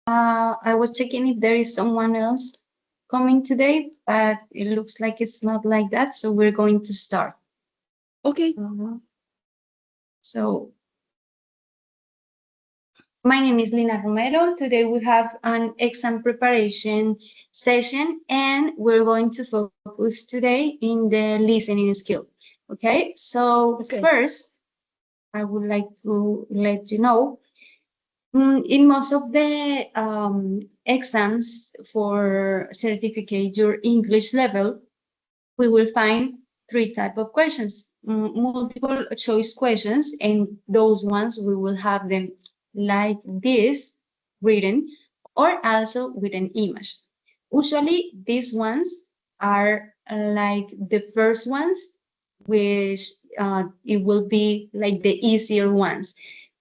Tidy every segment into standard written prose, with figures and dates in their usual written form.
I was checking if there is someone else coming today, but it looks like it's not like that. So we're going to start. Okay. So my name is Lina Romero. Today we have an exam preparation session and we're going to focus today in the listening skill. Okay, so Okay. first I would like to let you know in most of the exams for certificate your English level, we will find three type of questions, multiple choice questions, and those ones we will have them like this written or also with an image. Usually these ones are like the first ones, which it will be like the easier ones.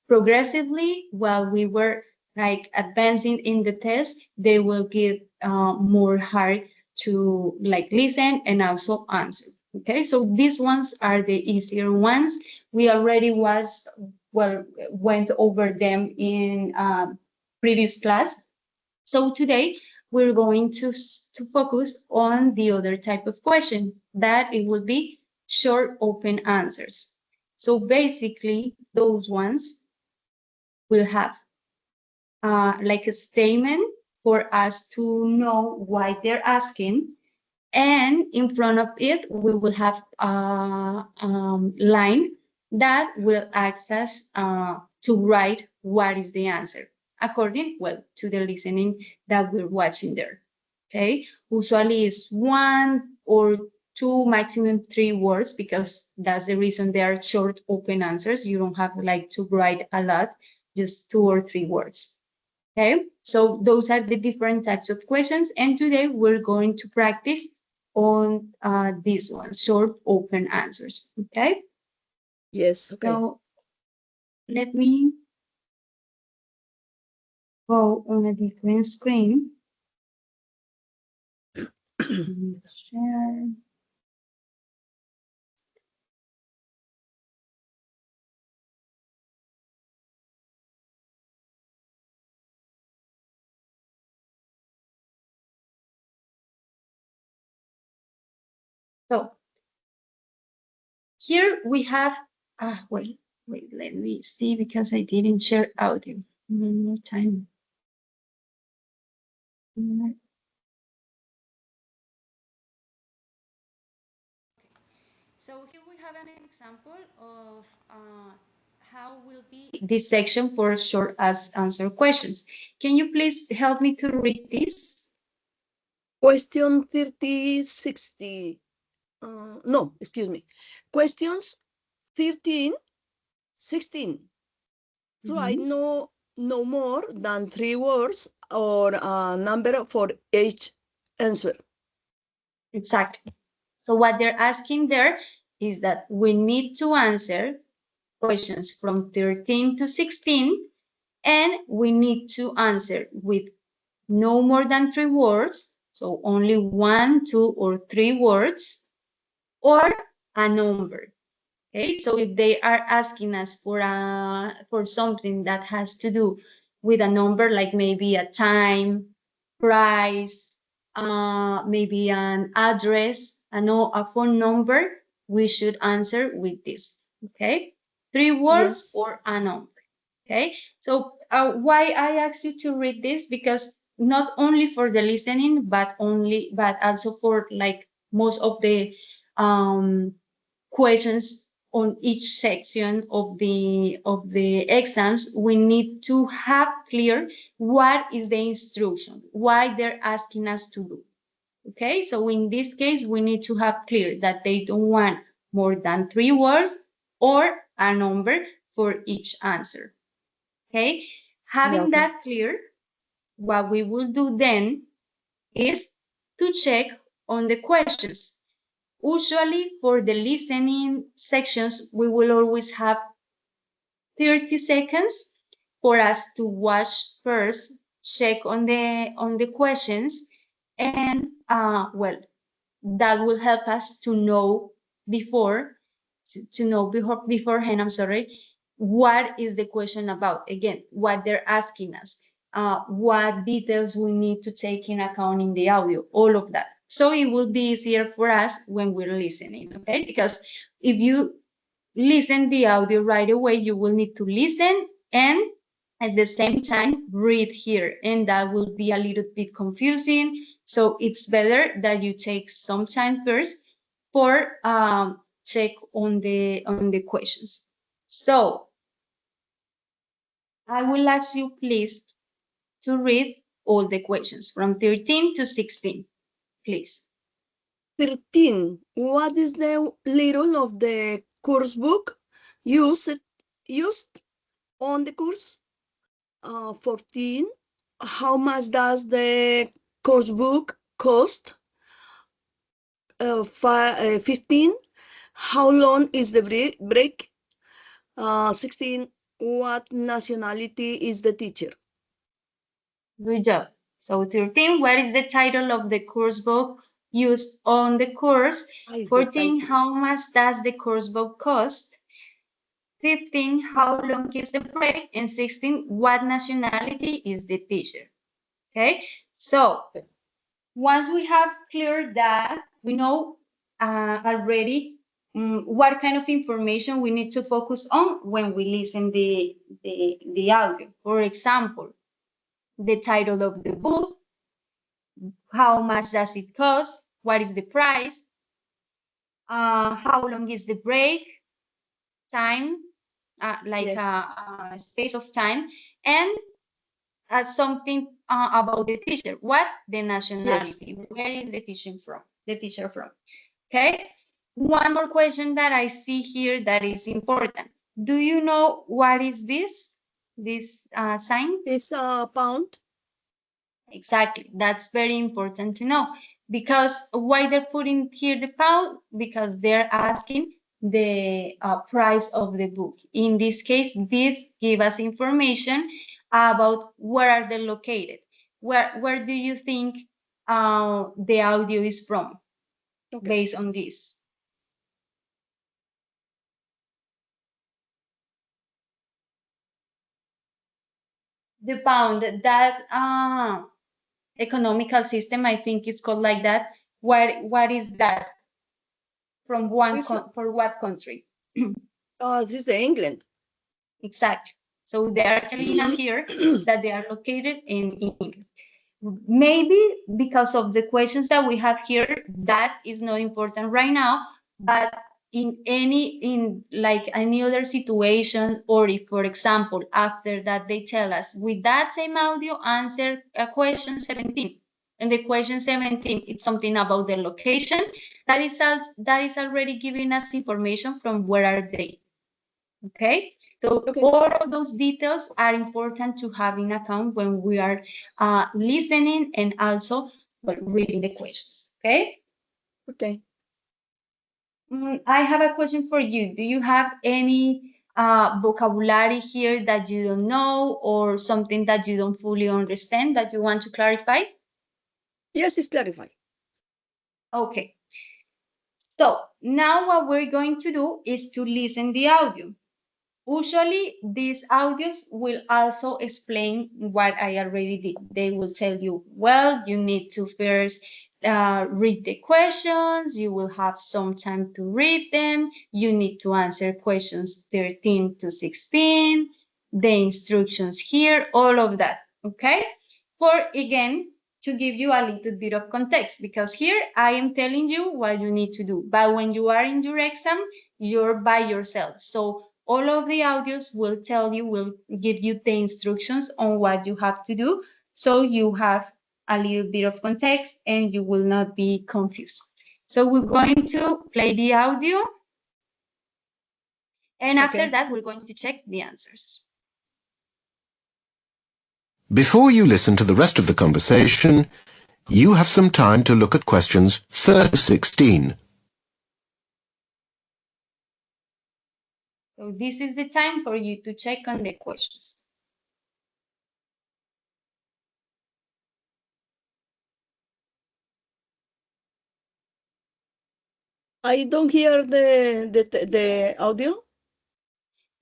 Progressively, while we were like advancing in the test, they will get more hard to like listen and also answer. Okay, so these ones are the easier ones. We already went over them in previous class. So today we're going to focus on the other type of question that it will be short open answers. So basically those ones will have like a statement for us to know why they're asking. And in front of it, we will have a line that will ask us to write what is the answer according, well, to the listening that we're watching there. Okay, usually it's one or two, maximum three words, because that's the reason they are short open answers. You don't have like to write a lot, just two or three words. Okay, so those are the different types of questions. And today we're going to practice on these ones, short open answers. Okay, Yes. Okay. so let me go on a different screen. Share. So here we have, wait, let me see because I didn't share audio. One more time. So here we have an example of how will be this section for short answer questions. Can you please help me to read this? Question 30, 60. No, excuse me. Questions 13, 16. Write no more than 3 words or a number for each answer. Exactly. So what they're asking there is that we need to answer questions from 13 to 16, and we need to answer with no more than three words, so only one, two, or three words, or a number. Okay, so if they are asking us for something that has to do with a number, like maybe a time, price, maybe an address, a phone number, we should answer with this. Okay, three words Yes. or a number. Okay, so why I asked you to read this, because not only for the listening, but also for like most of the questions on each section of the exams, we need to have clear what is the instruction, why they're asking us to do. Okay, so in this case, we need to have clear that they don't want more than three words or a number for each answer. Okay, Yeah, having okay. that clear, what we will do then is to check on the questions. Usually for the listening sections, we will always have 30 seconds for us to watch first, check on the questions, and well, that will help us to know before to know beforehand, I'm sorry, what is the question about, again, what they're asking us. what details we need to take in account in the audio, all of that. So it will be easier for us when we're listening, okay? Because if you listen the audio right away, you will need to listen and at the same time read here, and that will be a little bit confusing. So it's better that you take some time first for check on the questions. So I will ask you please to read all the questions from 13 to 16, please. 13. What is the title of the course book used on the course? 14. How much does the course book cost? 15. How long is the break? 16. What nationality is the teacher? Good job. So 13, what is the title of the course book used on the course? 14, how much does the course book cost? 15, how long is the break? And 16, what nationality is the teacher? Okay, so once we have cleared that, we know already what kind of information we need to focus on when we listen the audio. For example, the title of the book, how much does it cost, what is the price, how long is the break, time, like a space of time, and something about the teacher. What? The nationality. Yes. Where is the teacher from? The teacher from. Okay. One more question that I see here that is important. Do you know what is this? This sign? It's a pound. Exactly. That's very important to know. Because why they're putting here the pound? Because they're asking the price of the book. In this case, this gives us information about where are they located. Where do you think the audio is from? Okay. Based on this? The pound, that economical system, I think it's called like that. What is that? From for what country? This is England. Exactly. So they are telling us here that they are located in England. Maybe because of the questions that we have here, that is not important right now, but in like any other situation, or if, for example, after that they tell us with that same audio, answer a question 17, and the question 17, it's something about the location, that is already giving us information from where are they. Okay, so all of those details are important to have in account when we are listening and also reading the questions. Okay. Okay. I have a question for you. Do you have any vocabulary here that you don't know, or something that you don't fully understand that you want to clarify? Yes, it's clarified. Okay. So now what we're going to do is to listen the audio. Usually, these audios will also explain what I already did. They will tell you, well, you need to first read the questions. You will have some time to read them. You need to answer questions 13 to 16, the instructions here, all of that, okay? For, again, to give you a little bit of context, because here I am telling you what you need to do. But when you are in your exam, you're by yourself. So all of the audios will tell you, will give you the instructions on what you have to do. So you have a little bit of context and you will not be confused. So we're going to play the audio. And after that, we're going to check the answers. Before you listen to the rest of the conversation, you have some time to look at questions 13 to 16. So this is the time for you to check on the questions. I don't hear the audio.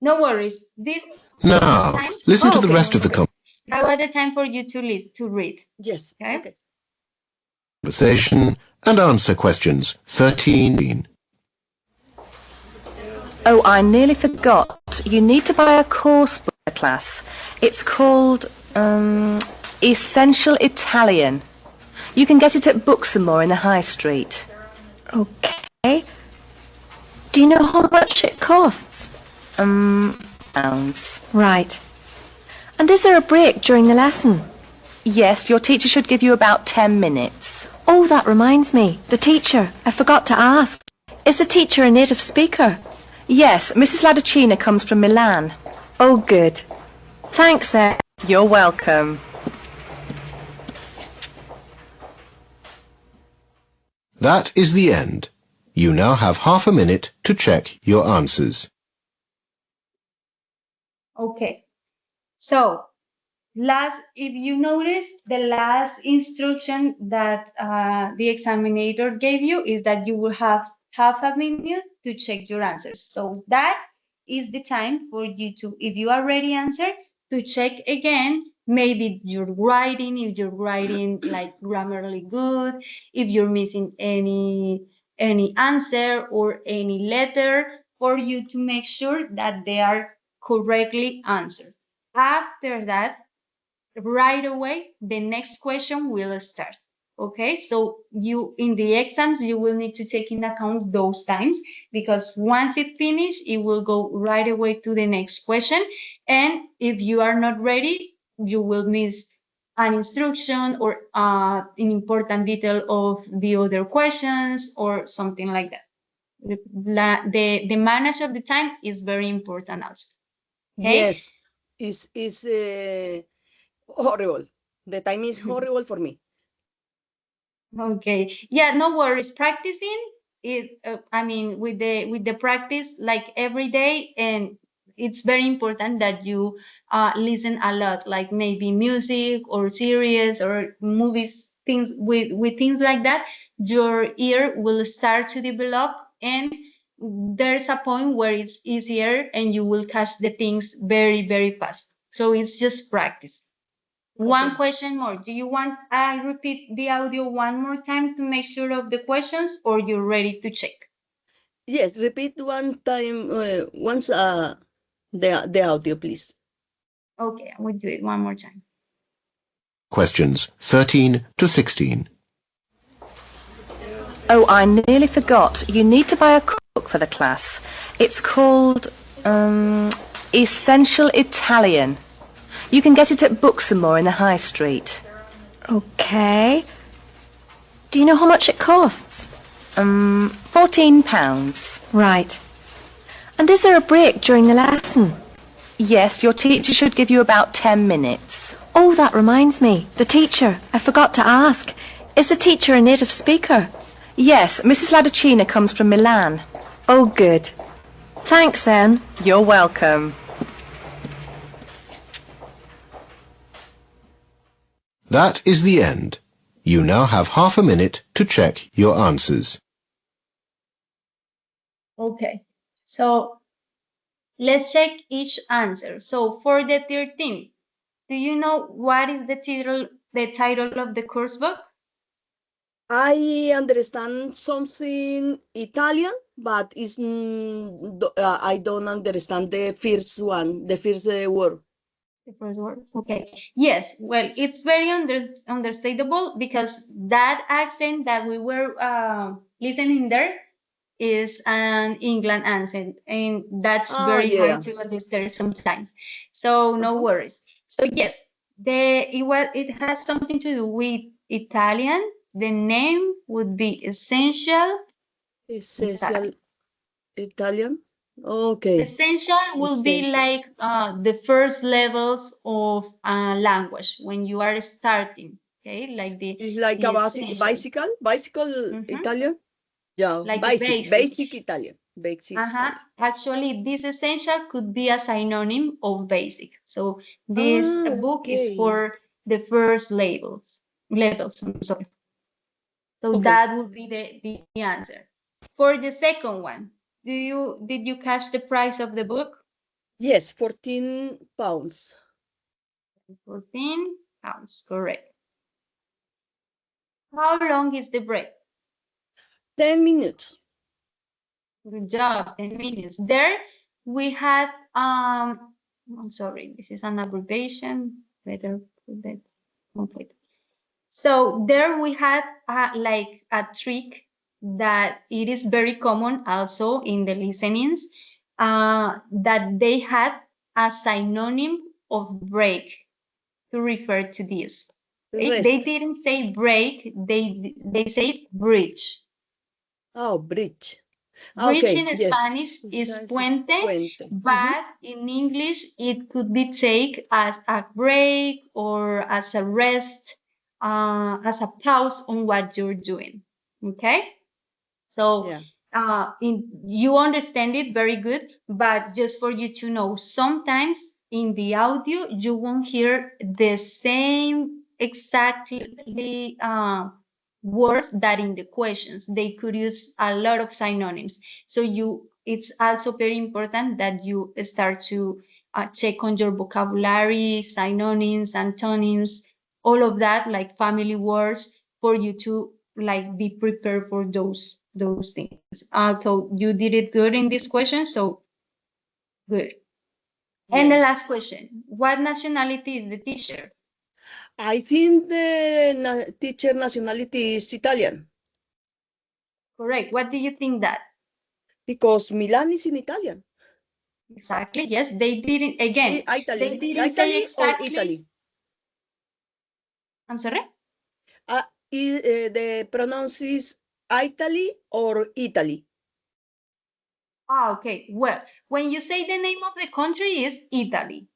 No worries. This Now, time, listen to the rest of the conversation. That was the time for you to listen, to read. Yes. Okay. Okay. Conversation and answer questions 13. Oh, I nearly forgot. You need to buy a course book for the class. It's called Essential Italian. You can get it at Books and More in the High Street. Okay. Do you know how much it costs? Pounds. Right. And is there a break during the lesson? Yes, your teacher should give you about 10 minutes. Oh, that reminds me. The teacher. I forgot to ask. Is the teacher a native speaker? Yes, Mrs. Ladacina comes from Milan. Oh, good. Thanks, Ed. You're welcome. That is the end. You now have half a minute to check your answers. Okay. So if you notice, the last instruction that the examiner gave you is that you will have half a minute to check your answers. So that is the time for you to, if you already answered, to check again. Maybe you're writing, if you're writing like grammarly good, if you're missing any answer or any letter, for you to make sure that they are correctly answered. After that, right away, the next question will start. Okay, so you in the exams you will need to take in account those times, because once it finishes, it will go right away to the next question. And if you are not ready, you will miss an instruction or an important detail of the other questions or something like that. The manage of the time is very important also. Okay. Yes. Is horrible. The time is horrible for me. Okay. Yeah, no worries. Practicing it, I mean, with the practice, like every day, and it's very important that you listen a lot, like maybe music or series or movies, things with things like that. Your ear will start to develop, and there's a point where it's easier, and you will catch the things very, very fast. So it's just practice. One Okay. question more. Do you want I repeat the audio one more time to make sure of the questions, or you're ready to check? Yes. Repeat one time. Once. The audio, please. Okay, I will do it one more time. Questions 13 to 16. Oh, I nearly forgot. You need to buy a cookbook for the class. It's called Essential Italian. You can get it at Books and More in the High Street. Okay. Do you know how much it costs? £14. Right. And is there a break during the lesson? Yes, your teacher should give you about 10 minutes. Oh, that reminds me. The teacher. I forgot to ask. Is the teacher a native speaker? Yes, Mrs. Ladacina comes from Milan. Oh, good. Thanks, then. You're welcome. That is the end. You now have half a minute to check your answers. Okay, so let's check each answer. So for the 13th, do you know what is the title of the course book? I understand something Italian, but I don't understand the first one, the first word. The first word. Okay. Yes. Well, it's very understandable, because that accent that we were listening there is an England accent, and that's Ah, very hard yeah. to understand sometimes. So no Uh-huh. worries. So yes, it has something to do with Italian. The name would be Essential Essential Italian. Italian. Okay. Essential will be Essential. like the first levels of language when you are starting. Okay, like the It's like a essential. bicycle Mhm. Italian. Yeah, Like the basic. basic Italian, basic Uh-huh. Italian. Actually, this essential could be a synonym of basic. So this Ah, book is okay, for the first levels. I'm sorry. So okay. that would be the answer. For the second one, did you catch the price of the book? Yes, 14 pounds. 14 pounds, correct. How long is the break? 10 minutes. Good job, 10 minutes. There we had, I'm sorry, this is an abbreviation. Better put that complete. So there we had like a trick that it is very common also in the listenings, that they had a synonym of break to refer to this. Okay? They Rest. didn't say break, they said bridge. Oh, bridge. Bridge Okay, in yes. Spanish is This is puente, puente. but in English it could be taken as a break or as a rest, as a pause on what you're doing. Okay? So Yeah. you understand it very good, but just for you to know, sometimes in the audio you won't hear the same exactly words that in the questions. They could use a lot of synonyms. So it's also very important that you start to check on your vocabulary, synonyms, antonyms, all of that, like family words, for you to like be prepared for those things. So you did it good in this question, so good. And the Yeah. last question: what nationality is the teacher? I think the teacher nationality is Italian Correct. What do you think that? because Milan is in Italian. Exactly. Yes, they didn't. Again, they Italy. didn't say Italy or exactly. Italy. I'm sorry. Uh, the pronounce is Italy or Italy. Okay. Well, when you say the name of the country is Italy.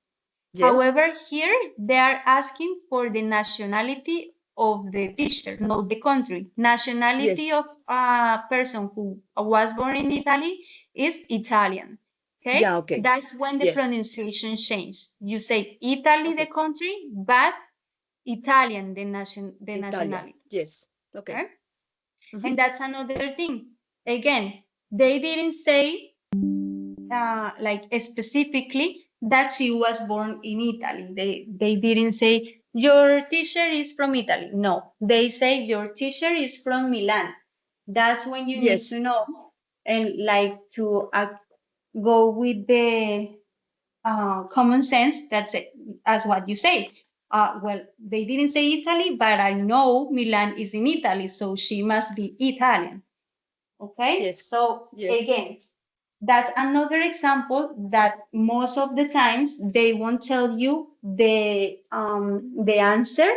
Yes. However, here they are asking for the nationality of the teacher, not the country. Nationality Yes. of a person who was born in Italy is Italian. Yeah. Okay, Okay. that's when the Yes. pronunciation changes. You say Italy, the Okay. country, but Italian, the Italian. nationality. Yes. Okay. Okay, Mhm. and that's another thing. Again, they didn't say like specifically that she was born in Italy. They didn't say your teacher is from Italy. No, they say your teacher is from Milan. That's when you need Yes. to know and like to go with the common sense. That's it, as what you say. Well, they didn't say Italy, but I know Milan is in Italy, so she must be Italian. Okay, Yes. so Yes. again, that's another example that most of the times they won't tell you the answer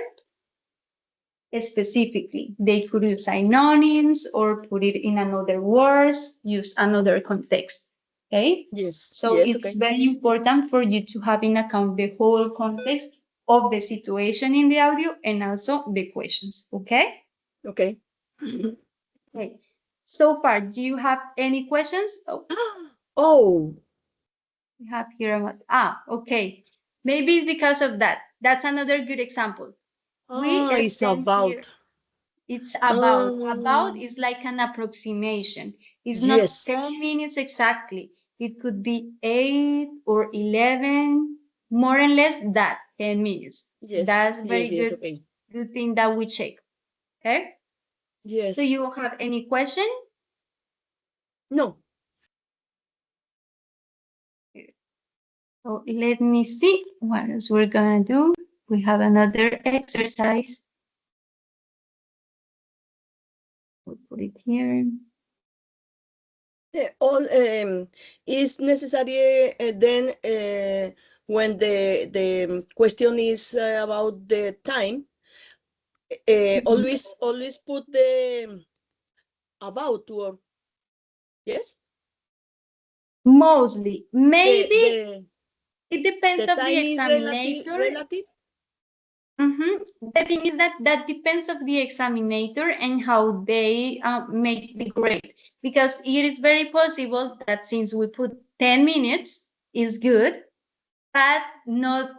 specifically. They could use synonyms or put it in another words, use another context. Okay, Yes. so Yes. it's Okay. very important for you to have in account the whole context of the situation in the audio and also the questions. Okay. Okay. Okay. So far, do you have any questions? Oh, Oh. we have here about, okay. Maybe it's because of that. That's another good example. We It's stand here. about. It's about. About Um, is like an approximation. It's not yes. 10 minutes exactly. It could be 8 or 11, more or less that 10 minutes. Yes. That's Yes. very Yes. good, Okay. good thing that we check. Okay. So Yes. you have any question? No. So let me see what else we're gonna do. We have another exercise. We'll put it here. All is necessary then when the question is about the time. Always put the about word. Yes. Mostly, The maybe the it depends the of the time is examinator. relative. The thing is that that depends of the examinator and how they make the grade. Because it is very possible that since we put 10 minutes is good, but not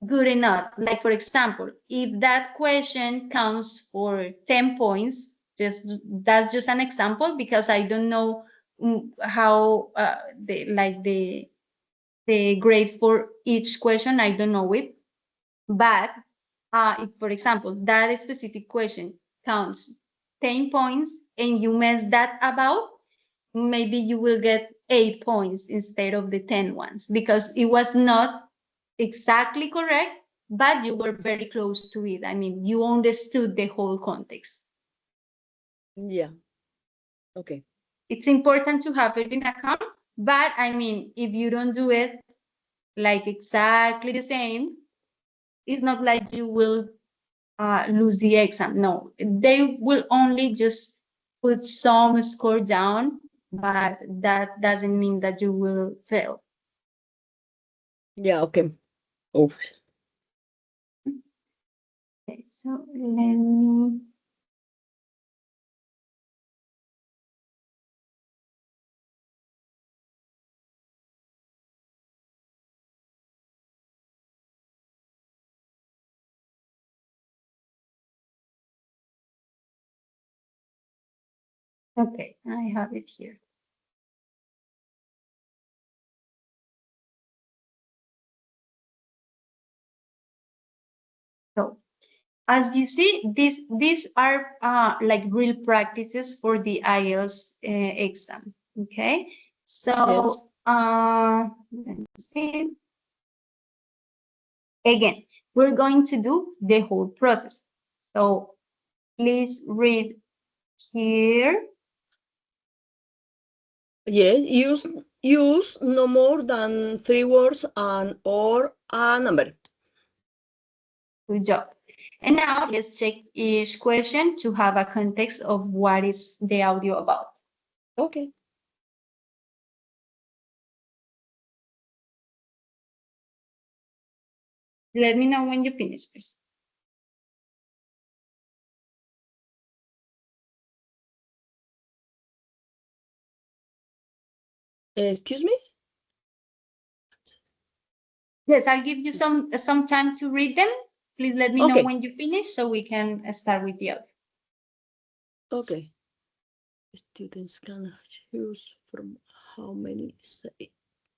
good enough. Like for example, if that question counts for 10 points, that's just an example because I don't know how the grade for each question. I don't know it. But if, for example, that specific question counts 10 points and you mess that about, maybe you will get 8 points instead of the 10 ones because it was not exactly correct, but you were very close to it. I mean, you understood the whole context. Yeah. Okay. It's important to have it in account, but I mean, if you don't do it like exactly the same, it's not like you will lose the exam. No, they will only just put some score down, but that doesn't mean that you will fail. Yeah, okay. Oh, Okay, so let me. Okay, I have it here. So as you see, these are like real practices for the IELTS exam. Okay, so yes. let me see. Again, we're going to do the whole process. So please read here. Yes, use no more than 3 words and or a number. Good job. And now let's check each question to have a context of what is the audio about. Okay. Let me know when you finish, please. Excuse me? Yes, I'll give you some time to read them. Please let me know Okay. when you finish so we can start with the audio. Okay. Students can choose from how many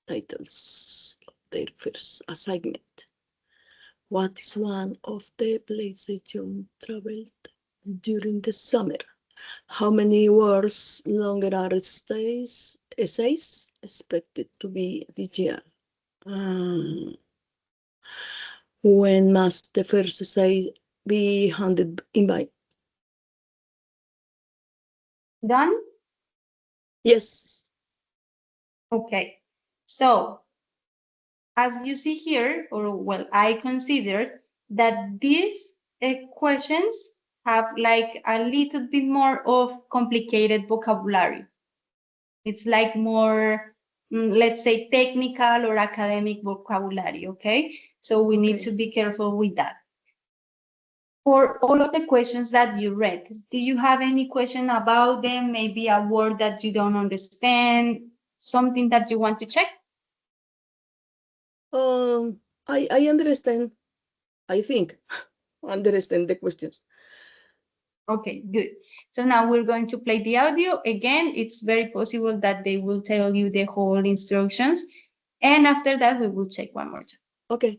titles of their first assignment. What is one of the places you traveled during the summer? How many words longer are essays expected to be this year? When must the first essay be handed in by? Done? Yes. Okay. So as you see here, or well, I consider that these questions have like a little bit more of complicated vocabulary. It's like more, let's say, technical or academic vocabulary, okay? So we need to be careful with that. For all of the questions that you read, do you have any question about them? Maybe a word that you don't understand, something that you want to check? I understand. I think understand the questions. Okay, good. So now we're going to play the audio. Again, it's very possible that they will tell you the whole instructions. And after that, we will check one more time. Okay.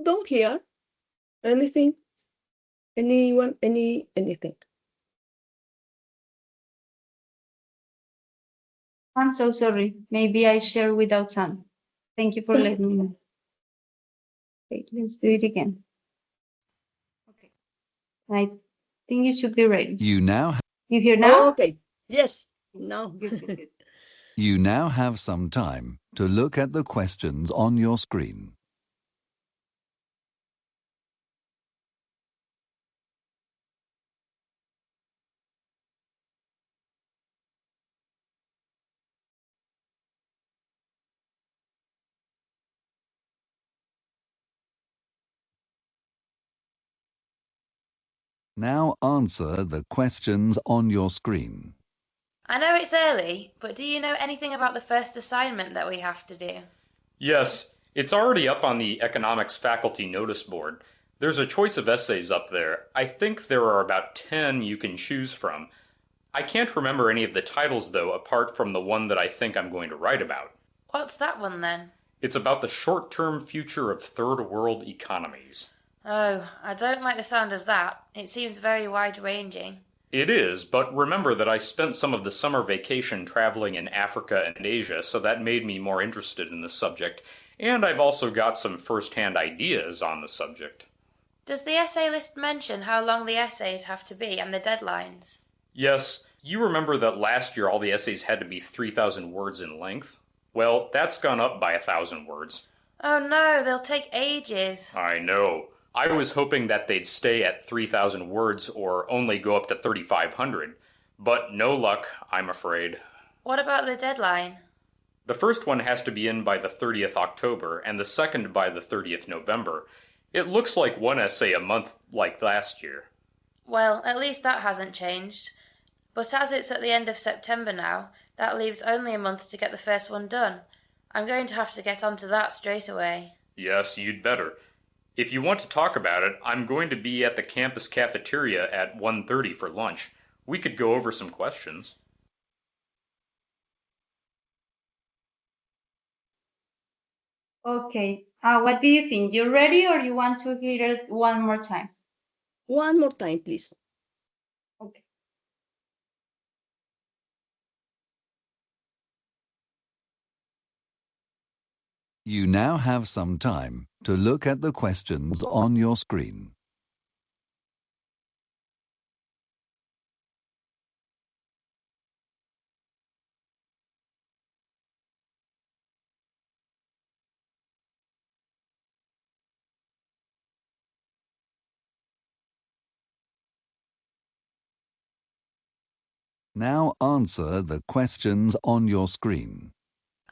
don't hear anything. Anyone, anything. I'm so sorry. Maybe I share without sound. Thank you for Yeah. letting me know. Okay, let's do it again. Okay. I think you should be ready. You now You hear now? Okay. Yes. Now. Good, good, good. You now have some time to look at the questions on your screen. Now answer the questions on your screen. I know it's early, but do you know anything about the first assignment that we have to do? Yes, it's already up on the economics faculty notice board. There's a choice of essays up there. I think there are about 10 you can choose from. I can't remember any of the titles though, apart from the one that I think I'm going to write about. What's that one then? It's about the short-term future of third world economies. Oh, I don't like the sound of that. It seems very wide-ranging. It is, but remember that I spent some of the summer vacation traveling in Africa and Asia, so that made me more interested in the subject, and I've also got some first-hand ideas on the subject. Does the essay list mention how long the essays have to be and the deadlines? Yes, you remember that last year all the essays had to be 3,000 words in length? Well, that's gone up by 1,000 words. Oh no, they'll take ages. I know. I was hoping that they'd stay at 3,000 words or only go up to 3,500. But no luck, I'm afraid. What about the deadline? The first one has to be in by the 30th October and the second by the 30th November. It looks like one essay a month like last year. Well, at least that hasn't changed. But as it's at the end of September now, that leaves only a month to get the first one done. I'm going to have to get onto that straight away. Yes, you'd better. If you want to talk about it, I'm going to be at the campus cafeteria at 1:30 for lunch. We could go over some questions. Okay. What do you think? You ready or you want to hear it one more time? One more time, please. Okay. You now have some time to look at the questions on your screen. Now answer the questions on your screen.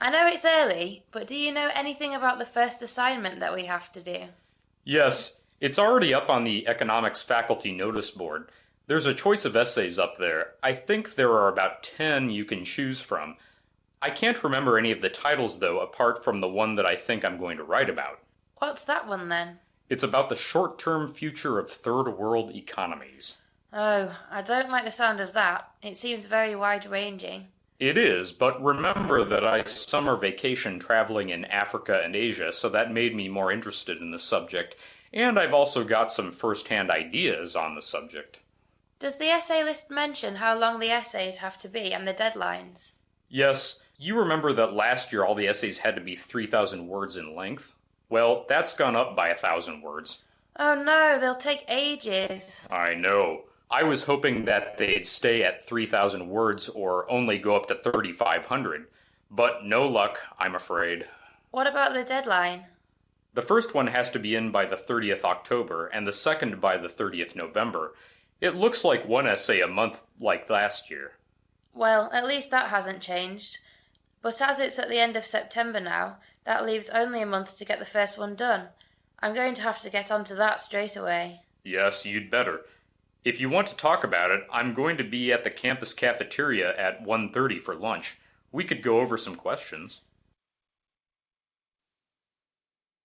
I know it's early, but do you know anything about the first assignment that we have to do? Yes, it's already up on the economics faculty notice board. There's a choice of essays up there. I think there are about 10 you can choose from. I can't remember any of the titles though, apart from the one that I think I'm going to write about. What's that one then? It's about the short-term future of third world economies. Oh, I don't like the sound of that. It seems very wide-ranging. It is, but remember that I summer vacation traveling in Africa and Asia, so that made me more interested in the subject, and I've also got some first-hand ideas on the subject. Does the essay list mention how long the essays have to be and the deadlines? Yes, you remember that last year all the essays had to be 3,000 words in length? Well, that's gone up by 1,000 words. Oh no, they'll take ages. I know. I was hoping that they'd stay at 3,000 words or only go up to 3,500. But no luck, I'm afraid. What about the deadline? The first one has to be in by the 30th October and the second by the 30th November. It looks like one essay a month like last year. Well, at least that hasn't changed. But as it's at the end of September now, that leaves only a month to get the first one done. I'm going to have to get onto that straight away. Yes, you'd better. If you want to talk about it, I'm going to be at the campus cafeteria at 1:30 for lunch. We could go over some questions.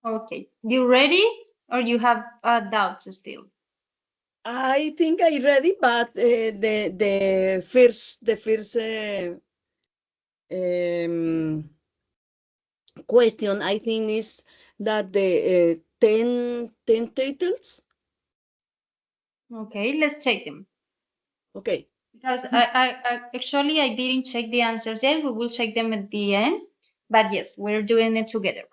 Okay. You ready or you have doubts still? I think I ready, but the first question I think is that the 10 titles. Okay, let's check them. Okay. Because I actually I didn't check the answers yet. We will check them at the end. But yes, we're doing it together.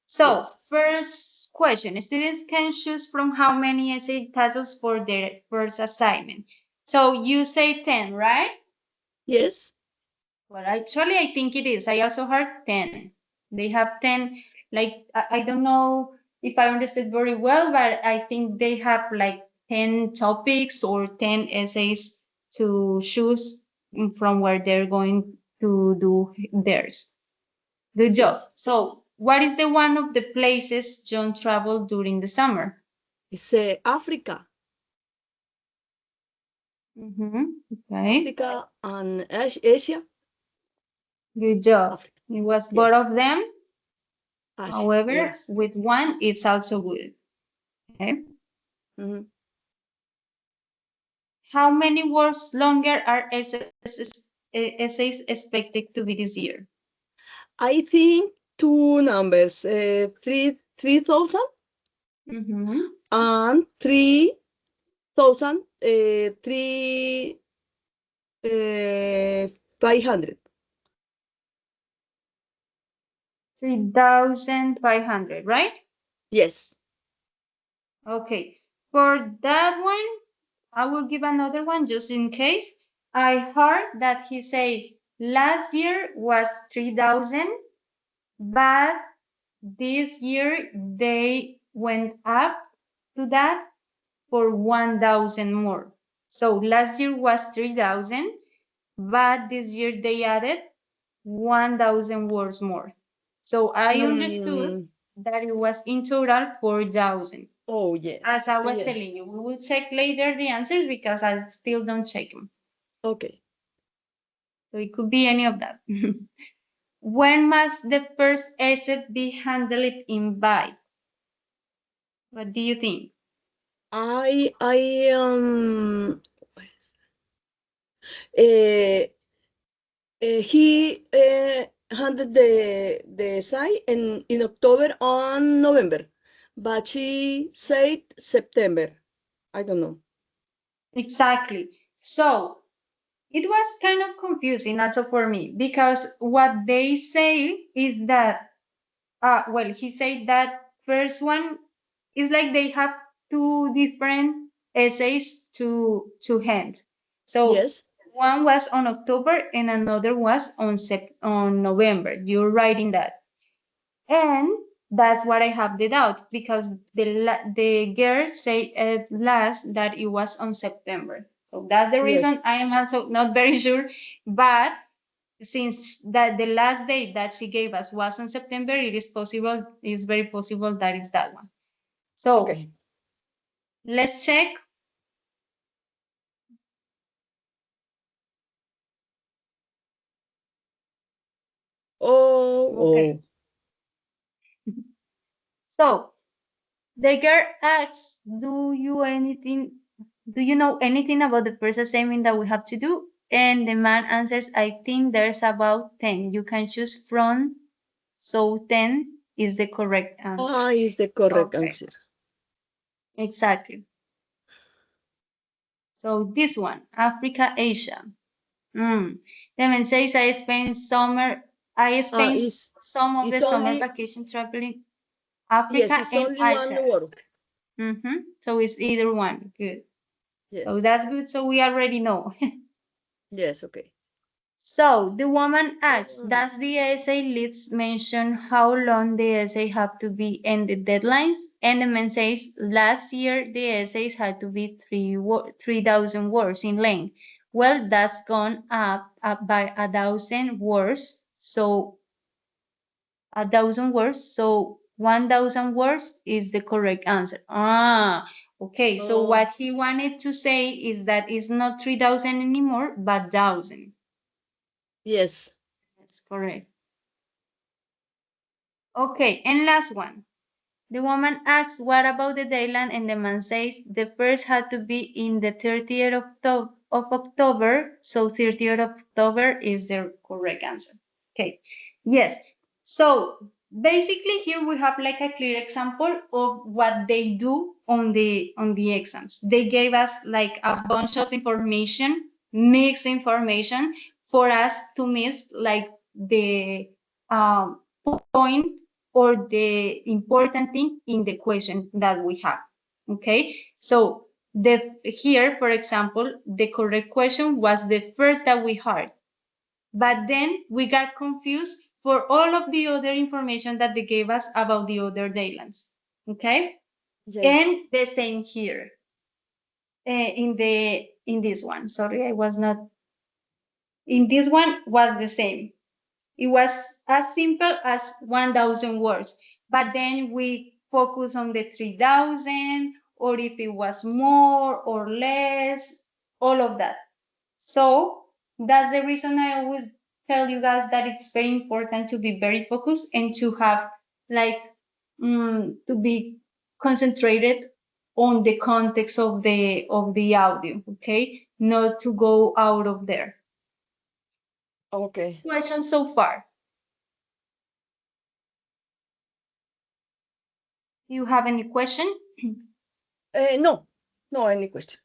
So Yes. first question, students can choose from how many essay titles for their first assignment. So you say 10, right? Yes. Well, actually, I think it is. I also heard 10. They have 10, like, I don't know if I understood very well, but I think they have like 10 topics or 10 essays to choose from where they're going to do theirs. Good job. Yes. So, what is the one of the places John traveled during the summer? It's Africa. Okay, Africa and Asia. good job. Africa. It was both Yes. of them. Asia. However, Yes. with one, it's also good. Okay. Mhm. How many words longer are essays expected to be this year? I think two numbers, 3,000 and 3,000, 500. 3,500, right? Yes. Okay. For that one, I will give another one just in case. I heard that he said last year was 3,000, but this year they went up to that for 1,000 more. So last year was 3,000, but this year they added 1,000 words more. So I understood Mm. that it was in total 4,000. Oh, yes. As I was Yes. telling you, we will check later the answers because I still don't check them. Okay. So it could be any of that. When must the first asset be handled in by? What do you think? I uh, he handed the site in October and November, but she said September. I don't know. Exactly. So it was kind of confusing also for me because what they say is that, well, he said that first one is like they have two different essays to hand. So Yes. one was on October and another was on November. You're writing that. And that's what I have the doubt because the girl said at last that it was on September. So that's the reason Yes. I am also not very sure. But since that the last date that she gave us was on September, it is possible, it's very possible that is that one. So Okay. let's check. Oh, Okay. So the girl asks, do you know anything about the first assignment that we have to do? And the man answers, I think there's about 10. You can choose from, so 10 is the correct answer. is the correct Okay, answer. exactly. So this one, Africa, Asia. The man says I spent Is some of the it's summer only vacation traveling yes, Africa it's and only one Asia. word. So it's either one. Good. So Yes. that's good. So we already know. Yes, okay. So the woman asks, Mm. does the essay list mention how long the essay have to be and the deadlines? And the man says, last year the essays had to be 3,000 words in length. Well, that's gone up by 1,000 words. So 1,000 words. So 1,000 words is the correct answer. Okay. So Oh, what he wanted to say is that it's not 3,000 anymore, but 1,000. yes. That's correct. Okay, and last one. The woman asks, what about the deadline? And the man says, the first had to be in the 30th of October. So 30th of October is the correct answer. Okay, yes. So basically here we have like a clear example of what they do on the exams. They gave us like a bunch of information, mixed information, for us to miss like the point or the important thing in the question that we have. Okay, so here, for example, the correct question was the first that we heard, but then we got confused for all of the other information that they gave us about the other daylands. Okay, Yes. and the same here in this one. Sorry, I was not. In this one was the same. It was as simple as 1,000 words, but then we focus on the 3,000, or if it was more or less, all of that. So that's the reason I always tell you guys that it's very important to be very focused and to have like to be concentrated on the context of the audio, okay? Not to go out of there. Okay. Questions so far? You have any question? No, any question.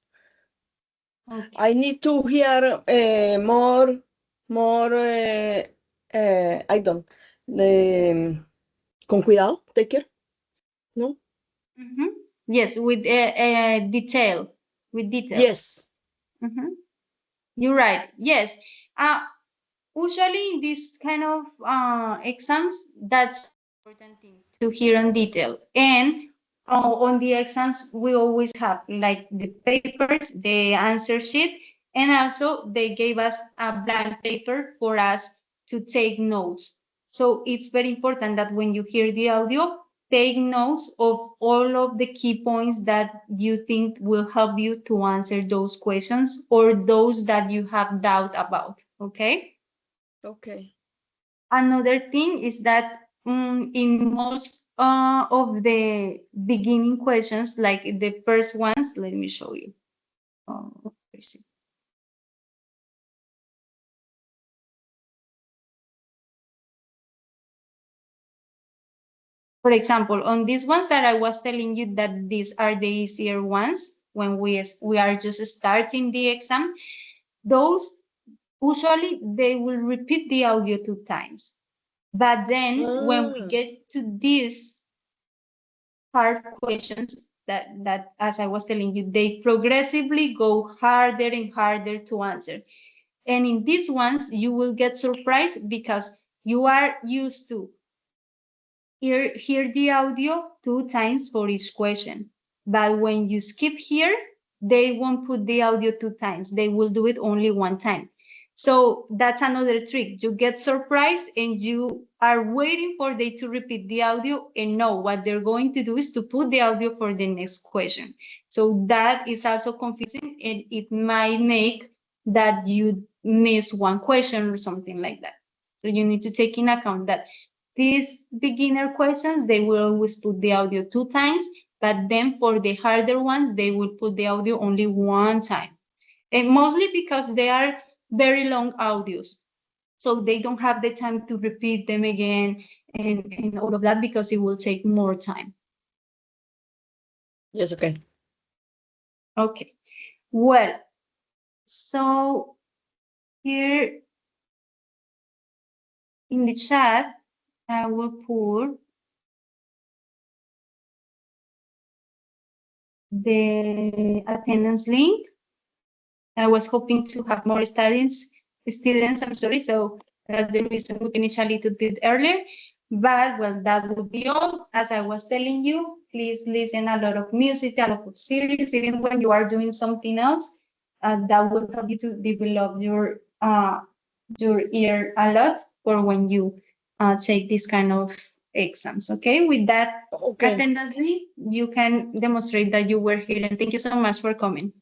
Okay. I need to hear more. I don't. Con cuidado, take care. No. Yes, with detail. With detail. Yes. You're right. Yes. Usually in this kind of exams, that's important thing to hear on detail. And on the exams, we always have like the papers, the answer sheet, and also they gave us a blank paper for us to take notes. So it's very important that when you hear the audio, take notes of all of the key points that you think will help you to answer those questions or those that you have doubt about, okay? Okay. Another thing is that in most of the beginning questions, like the first ones, let me show you. Let's see. For example, on these ones that I was telling you that these are the easier ones when we are just starting the exam, those usually they will repeat the audio 2 times. But then when we get to these hard questions that as I was telling you, they progressively go harder and harder to answer. And in these ones, you will get surprised because you are used to hear the audio 2 times for each question. But when you skip here, they won't put the audio 2 times. They will do it only 1 time. So that's another trick. You get surprised and you are waiting for them to repeat the audio, and no, what they're going to do is to put the audio for the next question. So that is also confusing, and it might make that you miss one question or something like that. So you need to take in account that these beginner questions, they will always put the audio 2 times, but then for the harder ones, they will put the audio only 1 time. And mostly because they are very long audios. So they don't have the time to repeat them again and all of that because it will take more time. Yes, okay. Okay. Well, so here in the chat, I will put the attendance link. I was hoping to have more students, I'm sorry, so that's the reason we finished a little bit earlier. But well, that would be all. As I was telling you, please listen a lot of music, a lot of series, even when you are doing something else. That will help you to develop your ear a lot for when you take this kind of exams. Okay, with that attendance link, you can demonstrate that you were here, and thank you so much for coming.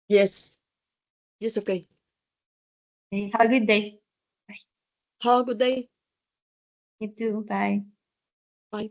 Yes. Yes, okay. Have a good day. Bye. Have a good day. You too. Bye. Bye.